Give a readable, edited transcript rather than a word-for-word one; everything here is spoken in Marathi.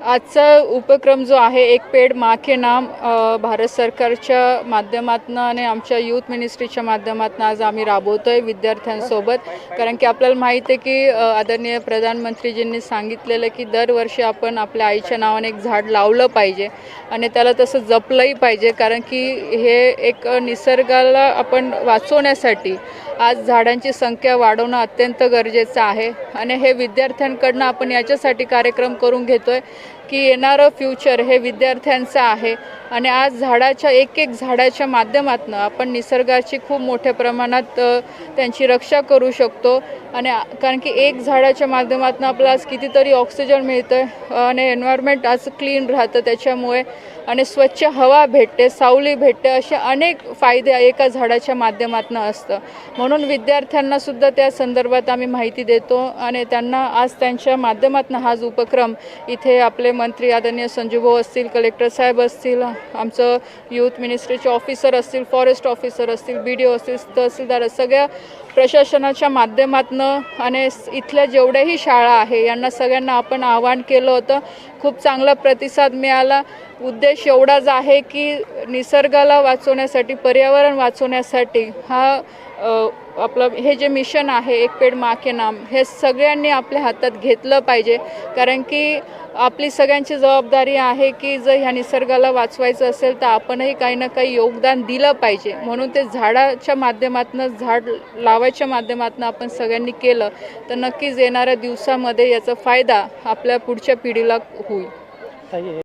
आजचा उपक्रम जो आहे एक पेड़ माँ के नाम भारत सरकारच्या माध्यमातून आणि आमच्या यूथ मिनिस्ट्रीच्या माध्यमातून आज आम्ही राबवतोय विद्यार्थ्यांसोबत। कारण की आपल्याला माहित आहे की आदरणीय प्रधानमंत्रीजींनी सांगितलेलं की दरवर्षी आपण आपल्या आईच्या नावाने एक झाड लावलं पाहिजे आणि त्याला तसं जपलंही पाहिजे। कारण की हे एक निसर्गाला आपण वाचवण्यासाठी आज झाडांची संख्या वाढवणं अत्यंत गरजेचं आहे आणि हे विद्यार्थ्यांकडून आपण याच्यासाठी कार्यक्रम करून घेतोय की येणारं फ्युचर हे विद्यार्थ्यांचं आहे आणि आज झाडाच्या एक झाडाच्या माध्यमातून आपण निसर्गाची खूप मोठ्या प्रमाणात त्यांची रक्षा करू शकतो। आणि कारण की एक झाडाच्या माध्यमातून आपल्याला आज कितीतरी ऑक्सिजन मिळतं आणि एन्व्हायरमेंट आज क्लीन राहतं त्याच्यामुळे आणि स्वच्छ हवा भेटते, सावली भेटते, असे अनेक फायदे एका झाडाच्या माध्यमातून असतं। म्हणून विद्यार्थ्यांना सुद्धा त्या संदर्भात आम्ही माहिती देतो आणि त्यांना आज त्यांच्या माध्यमातून हा उपक्रम इथे आपले मंत्री आदरणीय संजूभाऊ असतील, कलेक्टर साहेब असतील, आमचं यूथ मिनिस्ट्रीचे ऑफिसर असतील, फॉरेस्ट ऑफिसर असतील, BDO असतील, तहसीलदार, सगळ्या प्रशासनाच्या माध्यमातून आणि इथल्या जेवढ्याही शाळा आहे यांना सगळ्यांना आपण आवाहन केलं होतं। खूप चांगला प्रतिसाद मिळाला। उद्देश एवढाच आहे की निसर्गाला वाचवण्यासाठी, पर्यावरण वाचवण्यासाठी हा आपलं हे जे मिशन आहे एक पेड़ माँ के नाम हे सगळ्यांनी आपल्या हातात घेतलं पाहिजे। कारण की आपली सगळ्यांची जबाबदारी आहे की जर ह्या निसर्गाला वाचवायचं असेल तर आपणही काही ना काही योगदान दिलं पाहिजे। म्हणून ते झाडाच्या माध्यमातून, झाड लावायच्या माध्यमातून आपण सगळ्यांनी केलं तर नक्कीच येणाऱ्या दिवसामध्ये याचा फायदा आपल्या पुढच्या पिढीला होईल।